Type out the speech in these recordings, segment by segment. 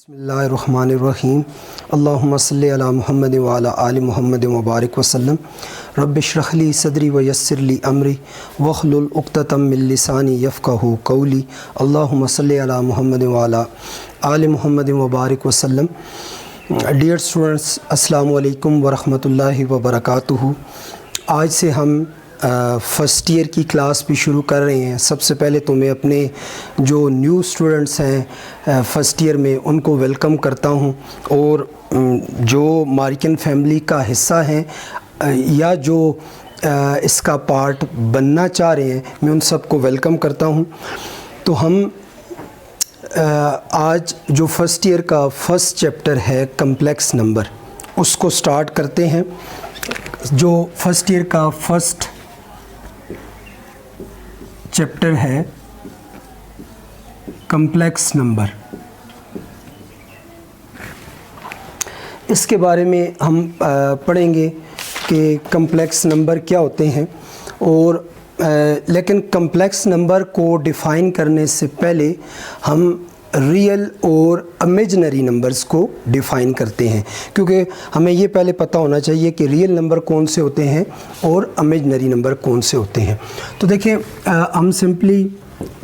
बिस्मिल्लाहिर्रहमानिर्रहीम अल्लाहुम्मा सल्लि अला मुहम्मद व अला आलि मुहम्मद व बारिक वसल्लम रब्बिश्रह ली सदरी व यस्सिर ली अमरी वहलुल उक़्दतम मिन लिसानी यफ़क़हू क़ौली अल्लाहुम्मा सल्लि अला मुहम्मद व अला आलि मुहम्मद व बारिक वसल्लम। डियर स्टूडेंट्स, अस्सलामु अलैकुम व रहमतुल्लाहि व बरकातुहू। आज से हम फ़र्स्ट ईयर की क्लास भी शुरू कर रहे हैं। सबसे पहले तो मैं अपने जो न्यू स्टूडेंट्स हैं फ़र्स्ट ईयर में उनको वेलकम करता हूं, और जो मारिकन फैमिली का हिस्सा हैं या जो इसका पार्ट बनना चाह रहे हैं, मैं उन सबको वेलकम करता हूं। तो हम आज जो फ़र्स्ट ईयर का फ़र्स्ट चैप्टर है कम्प्लेक्स नंबर, उसको स्टार्ट करते हैं। जो फ़र्स्ट ईयर का फ़र्स्ट चैप्टर है कम्प्लेक्स नंबर, इसके बारे में हम पढ़ेंगे कि कम्प्लेक्स नंबर क्या होते हैं। और लेकिन कम्प्लेक्स नंबर को डिफ़ाइन करने से पहले हम रियल और इमेजिनरी नंबर्स को डिफ़ाइन करते हैं, क्योंकि हमें ये पहले पता होना चाहिए कि रियल नंबर कौन से होते हैं और इमेजिनरी नंबर कौन से होते हैं। तो देखें, हम सिंपली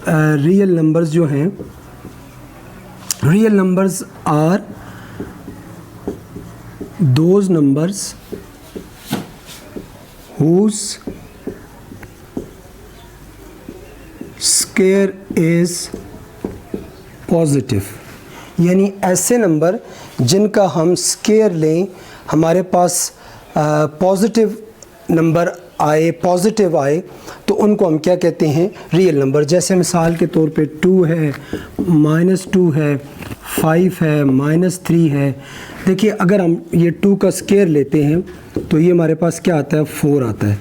रियल नंबर्स जो हैं, real numbers are those numbers whose square is positive, यानी ऐसे नंबर जिनका हम स्क्वायर लें, हमारे पास पॉजिटिव नंबर आए, पॉजिटिव आए, तो उनको हम क्या कहते हैं, रियल नंबर। जैसे मिसाल के तौर पे 2 है, -2 है, 5 है, -3 है। देखिए, अगर हम ये 2 का स्क्वायर लेते हैं तो ये हमारे पास क्या आता है, 4 आता है।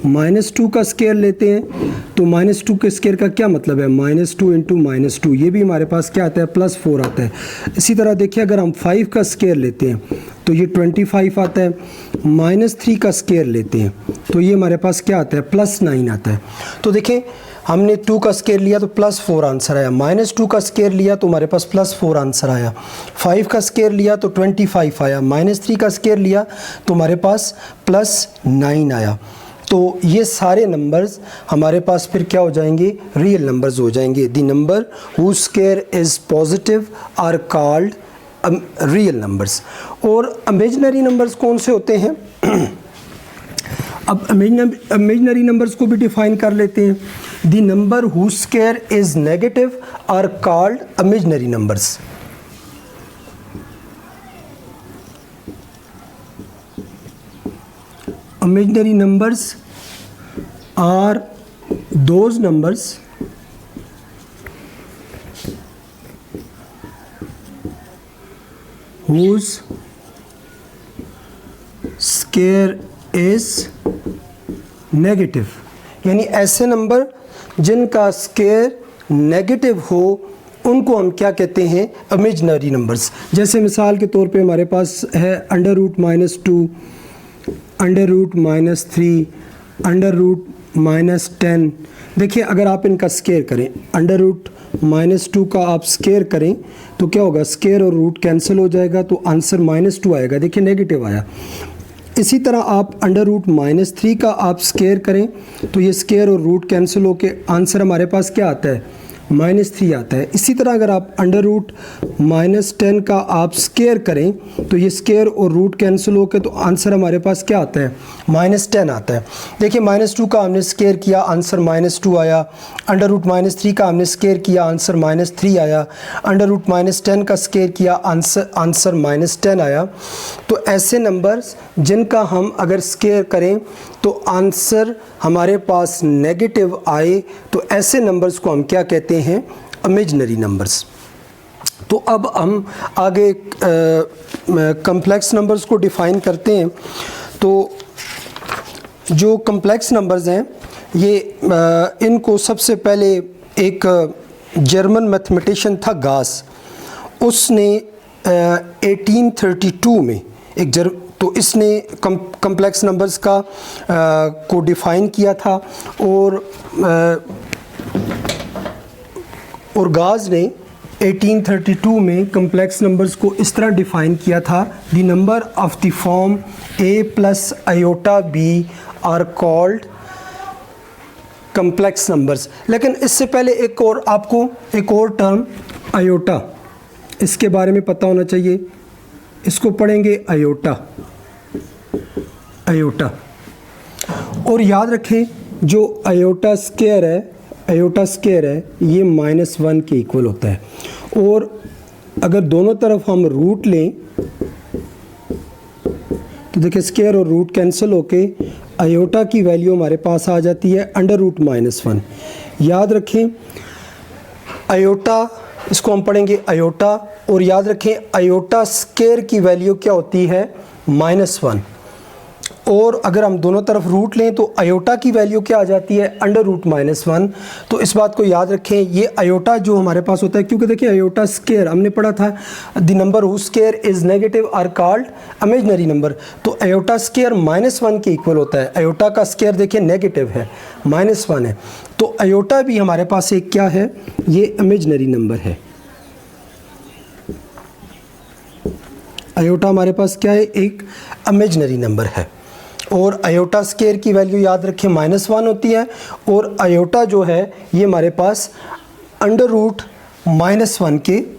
-2 का स्क्वायर लेते हैं तो -2 के स्क्वायर का क्या मतलब है, -2 इंटू -2, ये भी हमारे पास क्या आता है, +4 आता है। इसी तरह देखिए, अगर हम 5 का स्क्वायर लेते हैं तो ये 25 आता है। -3 का स्क्वायर लेते हैं तो ये हमारे पास क्या आता है, +9 आता है। तो देखें, हमने 2 का स्क्वायर लिया तो +4 आंसर आया, -2 का स्क्वायर लिया तो हमारे पास +4 आंसर आया, 5 का स्क्वायर लिया तो 25 आया, -3 का स्क्वायर लिया तो हमारे पास +9 आया। तो ये सारे नंबर्स हमारे पास फिर क्या हो जाएंगे, रियल नंबर्स हो जाएंगे। The number whose square is positive are called real numbers. और इमेजिनरी नंबर्स कौन से होते हैं? अब इमेजिनरी नंबर्स को भी डिफाइन कर लेते हैं। The number whose square is negative are called imaginary numbers. Imaginary numbers are those numbers whose square is negative, यानी ऐसे नंबर जिनका स्क्वायर नेगेटिव हो उनको हम क्या कहते हैं, इमेजिनरी नंबर्स। जैसे मिसाल के तौर पे हमारे पास है √-2, √-3, √-10। देखिए, अगर आप इनका स्क्वायर करें, √-2 का आप स्क्वायर करें तो क्या होगा, स्क्वायर और रूट कैंसिल हो जाएगा तो आंसर -2 आएगा। देखिए, नेगेटिव आया। इसी तरह आप √-3 का आप स्क्वायर करें तो ये स्क्वायर और रूट कैंसिल होके आंसर हमारे पास क्या आता है, -3 आता है। इसी तरह अगर आप √-10 का आप स्क्वायर करें तो ये स्क्वायर और रूट कैंसिल होकर तो आंसर हमारे पास क्या आता है, -10 आता है। देखिए, -2 का हमने स्क्वायर किया, आंसर -2 आया। √-3 का हमने स्क्वायर किया, आंसर -3 आया। √-10 का स्क्वायर किया, आंसर -10 आया। तो ऐसे नंबर्स जिनका हम अगर स्क्वायर करें तो आंसर हमारे पास नेगेटिव आए, तो ऐसे नंबर्स को हम क्या कहते हैं, इमेजिनरी नंबर्स। तो अब हम आगे कम्प्लेक्स नंबर्स को डिफ़ाइन करते हैं। तो जो कम्प्लेक्स नंबर्स हैं ये इनको सबसे पहले एक जर्मन मैथमेटिशियन था गास, उसने 1832 में तो इसने कम्प्लेक्स नंबर्स का को डिफ़ाइन किया था। और गास ने 1832 में कम्प्लेक्स नंबर्स को इस तरह डिफ़ाइन किया था, the number of the form a plus iota b are called complex numbers. लेकिन इससे पहले आपको एक और टर्म आयोटा, इसके बारे में पता होना चाहिए। इसको पढ़ेंगे आयोटा, आयोटा। और याद रखें जो आयोटा स्क्वायर है ये -1 के इक्वल होता है। और अगर दोनों तरफ हम रूट लें तो देखिए स्क्वायर और रूट कैंसिल होके आयोटा की वैल्यू हमारे पास आ जाती है √-1। याद रखें आयोटा, इसको हम पढ़ेंगे आयोटा। और याद रखें आयोटा स्क्वायर की वैल्यू क्या होती है -1। और अगर हम दोनों तरफ रूट लें तो आयोटा की वैल्यू क्या आ जाती है √-1। तो इस बात को याद रखें, ये आयोटा जो हमारे पास होता है, क्योंकि देखिए आयोटा स्क्वायर हमने पढ़ा था the number who square is negative are called imaginary number. तो आयोटा स्क्वायर -1 के इक्वल होता है। आयोटा का स्क्वायर देखिए नेगेटिव है, -1 है। तो आयोटा भी हमारे पास एक क्या है, ये इमेजिनरी नंबर है। आयोटा हमारे पास क्या है, एक इमेजिनरी नंबर है। और आयोटा स्क्वायर की वैल्यू याद रखें -1 होती है। और आयोटा जो है ये हमारे पास √-1 के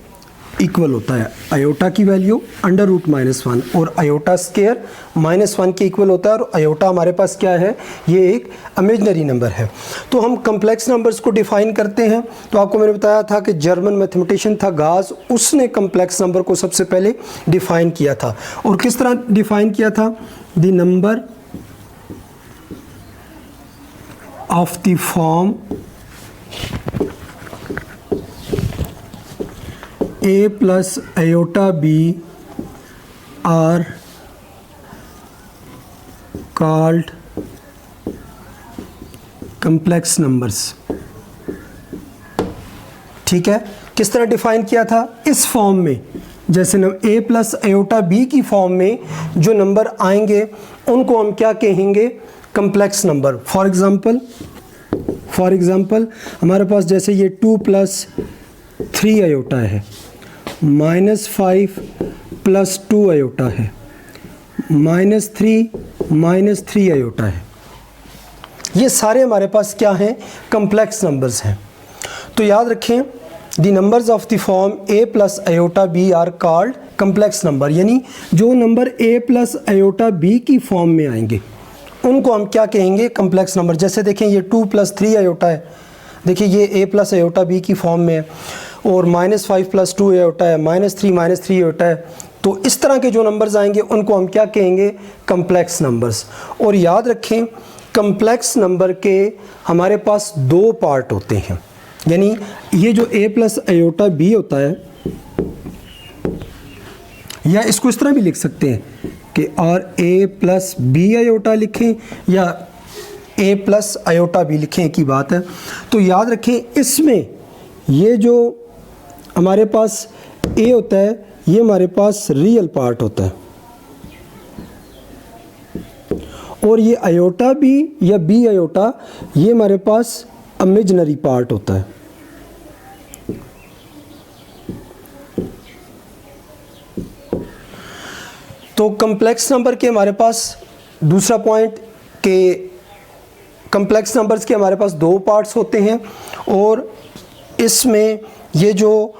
इक्वल होता है। आयोटा की वैल्यू √-1 और आयोटा स्क्वायर -1 के इक्वल होता है। और आयोटा हमारे पास क्या है, ये एक इमेजिनरी नंबर है। तो हम कम्प्लेक्स नंबर्स को डिफ़ाइन करते हैं। तो आपको मैंने बताया था कि जर्मन मैथमेटिशियन था गास, उसने कम्प्लेक्स नंबर को सबसे पहले डिफ़ाइन किया था। और किस तरह डिफ़ाइन किया था, the number of the form a plus iota b are called complex numbers। ठीक है, किस तरह डिफाइन किया था, इस फॉर्म में, जैसे a प्लस आयोटा b की फॉर्म में जो नंबर आएंगे उनको हम क्या कहेंगे, कम्प्लेक्स नंबर। फॉर एग्ज़ाम्पल हमारे पास जैसे ये 2 + 3 आयोटा है, -5 + 2 आयोटा है, -3 आयोटा है। ये सारे हमारे पास क्या हैं, कम्प्लेक्स नंबर्स हैं। तो याद रखें the numbers of the form a plus iota b are called complex number, यानी जो number a plus iota b की फॉर्म में आएंगे उनको हम क्या कहेंगे, कम्प्लेक्स नंबर। जैसे देखें ये 2 + 3 आयोटा है, देखिए ये a प्लस आयोटा b की फॉर्म में है। और -5 + 2 आयोटा है, -3 आयोटा है। तो इस तरह के जो नंबर्स आएंगे उनको हम क्या कहेंगे, कम्प्लेक्स नंबर्स। और याद रखें कम्प्लेक्स नंबर के हमारे पास 2 पार्ट होते हैं, यानी ये जो a प्लस आयोटा b होता है, या इसको इस तरह भी लिख सकते हैं कि और a प्लस b आयोटा लिखें या a प्लस आयोटा b लिखें, एक ही बात है। तो याद रखें इसमें ये जो हमारे पास a होता है ये हमारे पास रियल पार्ट होता है, और ये आयोटा b या b आयोटा ये हमारे पास इमेजिनरी पार्ट होता है। तो कम्प्लेक्स नंबर के हमारे पास दूसरा पॉइंट के कम्प्लेक्स नंबर्स के हमारे पास 2 पार्ट्स होते हैं। और इसमें ये जो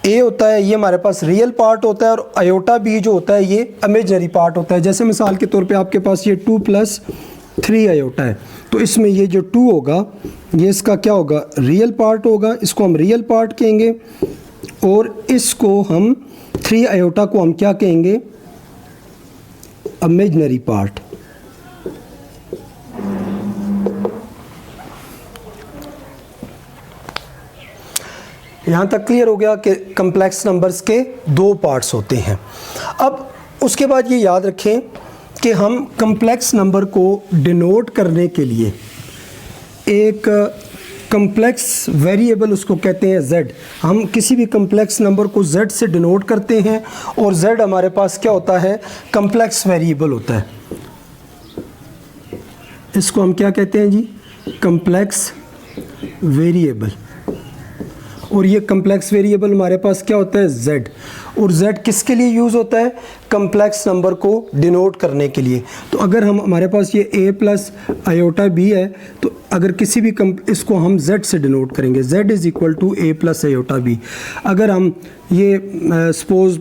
a होता है ये हमारे पास रियल पार्ट होता है, और आयोटा b जो होता है ये इमेजिनरी पार्ट होता है। जैसे मिसाल के तौर पे आपके पास ये 2 + 3 आयोटा है, तो इसमें ये जो 2 होगा ये इसका क्या होगा, रियल पार्ट होगा, इसको हम रियल पार्ट कहेंगे। और इसको हम 3 आयोटा को हम क्या कहेंगे, इमेजिनरी पार्ट। यहाँ तक क्लियर हो गया कि कम्प्लेक्स नंबर्स के 2 पार्ट्स होते हैं। अब उसके बाद ये याद रखें कि हम कम्प्लेक्स नंबर को डिनोट करने के लिए एक कम्प्लेक्स वेरिएबल उसको कहते हैं z। हम किसी भी कम्प्लेक्स नंबर को z से डिनोट करते हैं, और z हमारे पास क्या होता है, कम्प्लेक्स वेरिएबल होता है। इसको हम क्या कहते हैं जी, कम्प्लेक्स वेरिएबल। और ये कम्प्लेक्स वेरिएबल हमारे पास क्या होता है z, और z किसके लिए यूज़ होता है, कम्प्लेक्स नंबर को डिनोट करने के लिए। तो अगर हम हमारे पास ये a प्लस आयोटा b है, तो अगर किसी भी इसको हम z से डिनोट करेंगे, z is equal to a plus iota b। अगर हम ये सपोज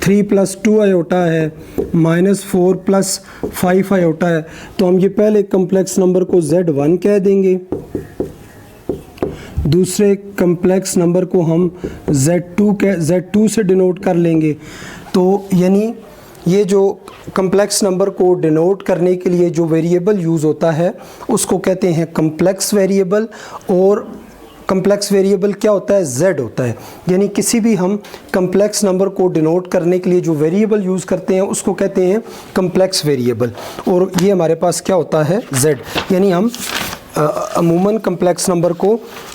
3 प्लस 2 आयोटा है माइनस 4 प्लस 5 आयोटा है, तो हम ये पहले कम्प्लेक्स नंबर को z1 कह देंगे, दूसरे कम्प्लेक्स नंबर को हम z2 से डिनोट कर लेंगे। तो यानी ये जो कम्प्लेक्स नंबर को डिनोट करने के लिए जो वेरिएबल यूज़ होता है उसको कहते हैं कम्प्लेक्स वेरिएबल। और कम्प्लेक्स वेरिएबल क्या होता है, z होता है। यानी किसी भी हम कम्प्लेक्स नंबर को डिनोट करने के लिए जो वेरिएबल यूज़ करते हैं उसको कहते हैं कम्प्लेक्स वेरिएबल, और ये हमारे पास क्या होता है, z। यानी हम अमूमन कम्प्लेक्स नंबर को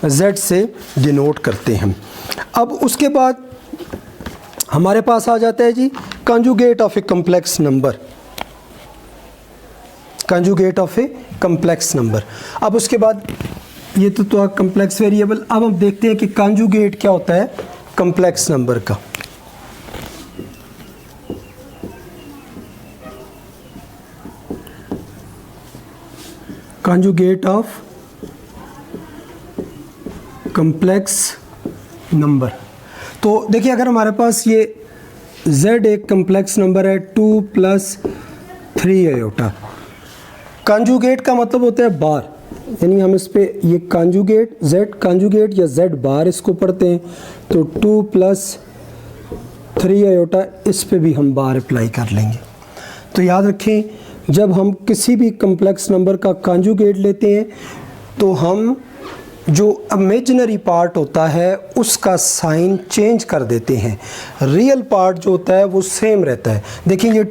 z से डिनोट करते हैं। अब उसके बाद हमारे पास आ जाता है z conjugate of a complex number, conjugate of a complex number. अब उसके बाद ये तो कम्प्लेक्स वेरिएबल। अब हम देखते हैं कि कंजुगेट क्या होता है कम्प्लेक्स नंबर का। Conjugate of complex number. तो देखिए अगर हमारे पास ये z एक कम्प्लेक्स नंबर है 2 प्लस 3 आयोटा, कंजुगेट का मतलब होता है बार, यानी हम इस पे ये कंजुगेट z कंजुगेट या z बार इसको पढ़ते हैं, तो 2 प्लस 3 आयोटा इस पे भी हम बार अप्लाई कर लेंगे। तो याद रखें जब हम किसी भी कम्प्लेक्स नंबर का कंजुगेट लेते हैं तो हम जो इमेजिनरी पार्ट होता है उसका साइन चेंज कर देते हैं, रियल पार्ट जो होता है वो सेम रहता है। देखिए ये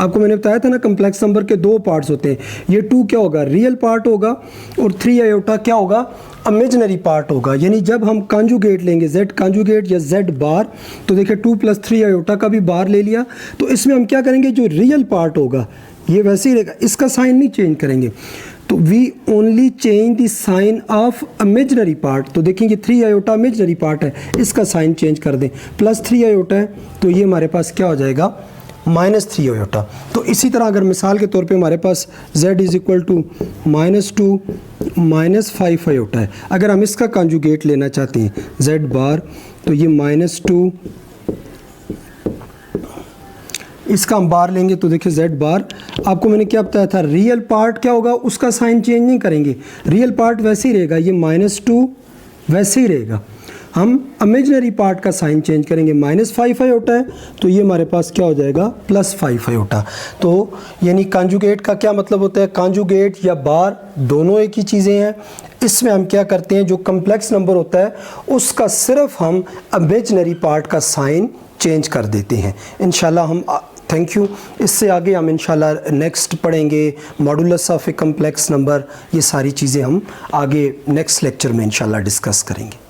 आपको मैंने बताया था ना कम्प्लेक्स नंबर के दो पार्ट्स होते हैं, ये 2 क्या होगा, रियल पार्ट होगा, और 3 आयोटा क्या होगा, इमेजिनरी पार्ट होगा। यानी जब हम कंजुगेट लेंगे z कंजुगेट या z बार, तो देखिए 2 प्लस 3 आयोटा का भी बार ले लिया, तो इसमें हम क्या करेंगे, जो रियल पार्ट होगा ये वैसे ही रहेगा, इसका साइन नहीं चेंज करेंगे। तो we only change the sign of imaginary part. तो देखेंगे 3 आयोटा इमेजिनरी पार्ट है, इसका साइन चेंज कर दें, प्लस 3 आयोटा है तो ये हमारे पास क्या हो जाएगा, माइनस 3 आयोटा। तो इसी तरह अगर मिसाल के तौर पे हमारे पास z is equal to -2 -5 iota है, अगर हम इसका कंजुगेट लेना चाहते हैं z बार, तो ये -2 इसका हम बार लेंगे, तो देखिए z बार, आपको मैंने क्या बताया था, रियल पार्ट क्या होगा उसका साइन चेंज नहीं करेंगे, रियल पार्ट वैसे ही रहेगा, ये -2 वैसे ही रहेगा, हम इमेजिनरी पार्ट का साइन चेंज करेंगे, -5 आयोटा है तो ये हमारे पास क्या हो जाएगा, +5 आयोटा। तो यानी कंजुगेट का क्या मतलब होता है, कंजुगेट या बार दोनों एक ही चीज़ें हैं। इसमें हम क्या करते हैं, जो कम्प्लेक्स नंबर होता है उसका सिर्फ हम इमेजिनरी पार्ट का साइन चेंज कर देते हैं। इंशाल्लाह हम थैंक यू, इससे आगे हम इंशाल्लाह नेक्स्ट पढ़ेंगे modulus of a complex number, ये सारी चीज़ें हम आगे नेक्स्ट लेक्चर में इंशाल्लाह डिस्कस करेंगे।